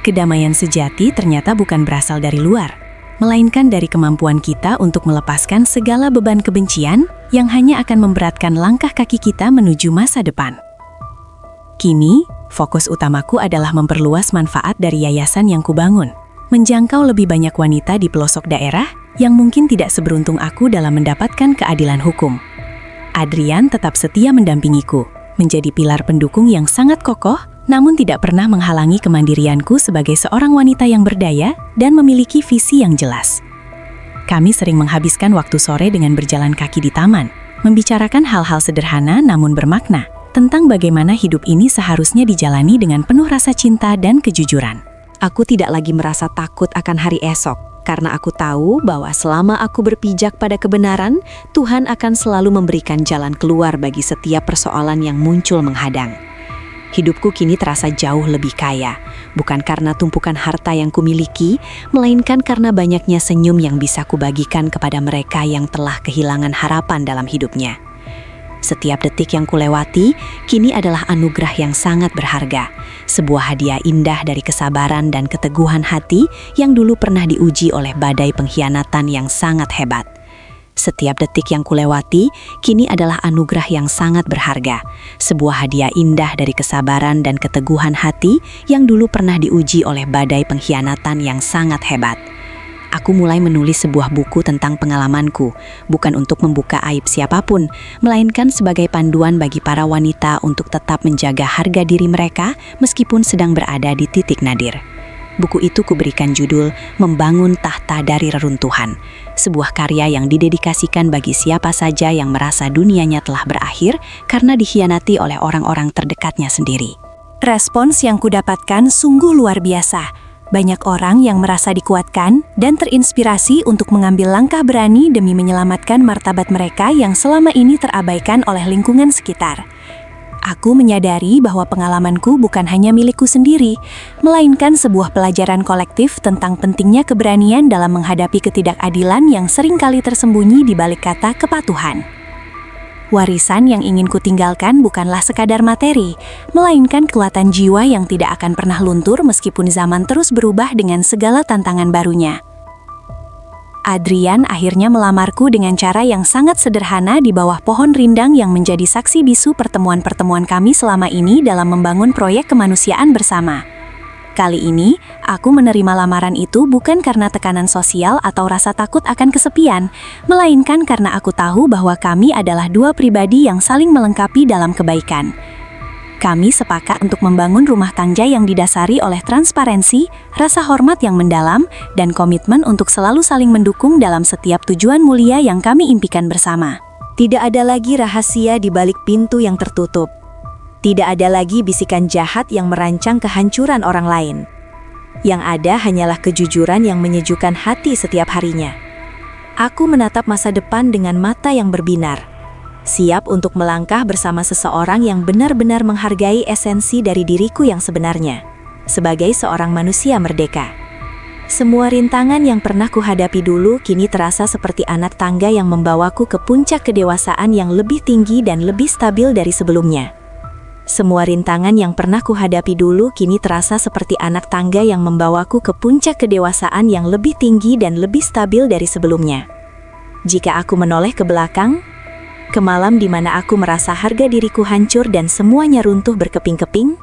Kedamaian sejati ternyata bukan berasal dari luar, melainkan dari kemampuan kita untuk melepaskan segala beban kebencian yang hanya akan memberatkan langkah kaki kita menuju masa depan. Kini, fokus utamaku adalah memperluas manfaat dari yayasan yang kubangun, menjangkau lebih banyak wanita di pelosok daerah yang mungkin tidak seberuntung aku dalam mendapatkan keadilan hukum. Adrian tetap setia mendampingiku, menjadi pilar pendukung yang sangat kokoh, namun tidak pernah menghalangi kemandirianku sebagai seorang wanita yang berdaya dan memiliki visi yang jelas. Kami sering menghabiskan waktu sore dengan berjalan kaki di taman, membicarakan hal-hal sederhana namun bermakna, tentang bagaimana hidup ini seharusnya dijalani dengan penuh rasa cinta dan kejujuran. Aku tidak lagi merasa takut akan hari esok, karena aku tahu bahwa selama aku berpijak pada kebenaran, Tuhan akan selalu memberikan jalan keluar bagi setiap persoalan yang muncul menghadang. Hidupku kini terasa jauh lebih kaya, bukan karena tumpukan harta yang kumiliki, melainkan karena banyaknya senyum yang bisa kubagikan kepada mereka yang telah kehilangan harapan dalam hidupnya. Setiap detik yang kulewati, kini adalah anugerah yang sangat berharga. Sebuah hadiah indah dari kesabaran dan keteguhan hati yang dulu pernah diuji oleh badai pengkhianatan yang sangat hebat. Setiap detik yang kulewati, kini adalah anugerah yang sangat berharga. Sebuah hadiah indah dari kesabaran dan keteguhan hati yang dulu pernah diuji oleh badai pengkhianatan yang sangat hebat. Aku mulai menulis sebuah buku tentang pengalamanku, bukan untuk membuka aib siapapun, melainkan sebagai panduan bagi para wanita untuk tetap menjaga harga diri mereka meskipun sedang berada di titik nadir. Buku itu kuberikan judul Membangun Tahta dari Reruntuhan, sebuah karya yang didedikasikan bagi siapa saja yang merasa dunianya telah berakhir karena dikhianati oleh orang-orang terdekatnya sendiri. Respons yang kudapatkan sungguh luar biasa. Banyak orang yang merasa dikuatkan dan terinspirasi untuk mengambil langkah berani demi menyelamatkan martabat mereka yang selama ini terabaikan oleh lingkungan sekitar. Aku menyadari bahwa pengalamanku bukan hanya milikku sendiri, melainkan sebuah pelajaran kolektif tentang pentingnya keberanian dalam menghadapi ketidakadilan yang seringkali tersembunyi di balik kata kepatuhan. Warisan yang ingin kutinggalkan bukanlah sekadar materi, melainkan kekuatan jiwa yang tidak akan pernah luntur meskipun zaman terus berubah dengan segala tantangan barunya. Adrian akhirnya melamarku dengan cara yang sangat sederhana di bawah pohon rindang yang menjadi saksi bisu pertemuan-pertemuan kami selama ini dalam membangun proyek kemanusiaan bersama. Kali ini, aku menerima lamaran itu bukan karena tekanan sosial atau rasa takut akan kesepian, melainkan karena aku tahu bahwa kami adalah dua pribadi yang saling melengkapi dalam kebaikan. Kami sepakat untuk membangun rumah tangga yang didasari oleh transparansi, rasa hormat yang mendalam, dan komitmen untuk selalu saling mendukung dalam setiap tujuan mulia yang kami impikan bersama. Tidak ada lagi rahasia di balik pintu yang tertutup. Tidak ada lagi bisikan jahat yang merancang kehancuran orang lain. Yang ada hanyalah kejujuran yang menyejukkan hati setiap harinya. Aku menatap masa depan dengan mata yang berbinar. Siap untuk melangkah bersama seseorang yang benar-benar menghargai esensi dari diriku yang sebenarnya, sebagai seorang manusia merdeka. Semua rintangan yang pernah kuhadapi dulu kini terasa seperti anak tangga yang membawaku ke puncak kedewasaan yang lebih tinggi dan lebih stabil dari sebelumnya. Semua rintangan yang pernah kuhadapi dulu kini terasa seperti anak tangga yang membawaku ke puncak kedewasaan yang lebih tinggi dan lebih stabil dari sebelumnya. Jika aku menoleh ke belakang, ke malam di mana aku merasa harga diriku hancur dan semuanya runtuh berkeping-keping,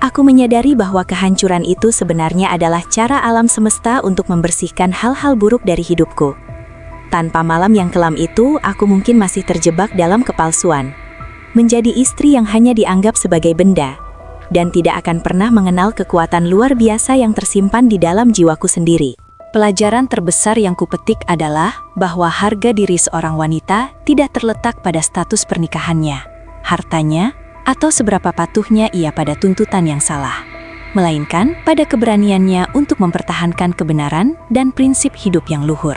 aku menyadari bahwa kehancuran itu sebenarnya adalah cara alam semesta untuk membersihkan hal-hal buruk dari hidupku. Tanpa malam yang kelam itu, aku mungkin masih terjebak dalam kepalsuan, menjadi istri yang hanya dianggap sebagai benda, dan tidak akan pernah mengenal kekuatan luar biasa yang tersimpan di dalam jiwaku sendiri. Pelajaran terbesar yang kupetik adalah bahwa harga diri seorang wanita tidak terletak pada status pernikahannya, hartanya, atau seberapa patuhnya ia pada tuntutan yang salah, melainkan pada keberaniannya untuk mempertahankan kebenaran dan prinsip hidup yang luhur.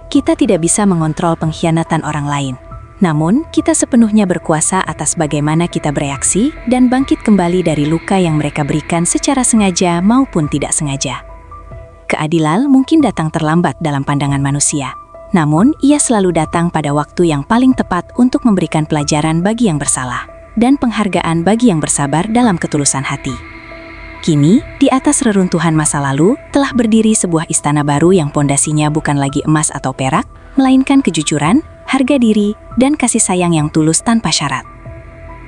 Kita tidak bisa mengontrol pengkhianatan orang lain, namun kita sepenuhnya berkuasa atas bagaimana kita bereaksi dan bangkit kembali dari luka yang mereka berikan secara sengaja maupun tidak sengaja. Keadilan mungkin datang terlambat dalam pandangan manusia, namun ia selalu datang pada waktu yang paling tepat untuk memberikan pelajaran bagi yang bersalah dan penghargaan bagi yang bersabar dalam ketulusan hati. Kini, di atas reruntuhan masa lalu, telah berdiri sebuah istana baru yang pondasinya bukan lagi emas atau perak, melainkan kejujuran, harga diri, dan kasih sayang yang tulus tanpa syarat.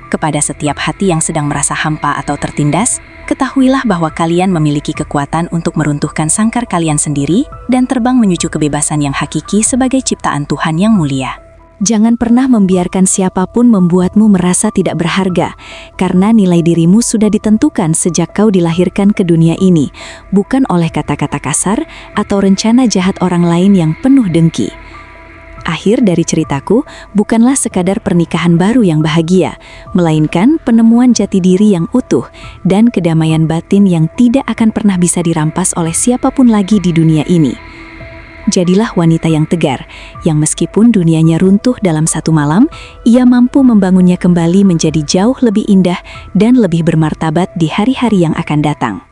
Kepada setiap hati yang sedang merasa hampa atau tertindas, ketahuilah bahwa kalian memiliki kekuatan untuk meruntuhkan sangkar kalian sendiri dan terbang menuju kebebasan yang hakiki sebagai ciptaan Tuhan yang mulia. Jangan pernah membiarkan siapapun membuatmu merasa tidak berharga, karena nilai dirimu sudah ditentukan sejak kau dilahirkan ke dunia ini, bukan oleh kata-kata kasar atau rencana jahat orang lain yang penuh dengki. Akhir dari ceritaku bukanlah sekadar pernikahan baru yang bahagia, melainkan penemuan jati diri yang utuh dan kedamaian batin yang tidak akan pernah bisa dirampas oleh siapapun lagi di dunia ini. Jadilah wanita yang tegar, yang meskipun dunianya runtuh dalam satu malam, ia mampu membangunnya kembali menjadi jauh lebih indah dan lebih bermartabat di hari-hari yang akan datang.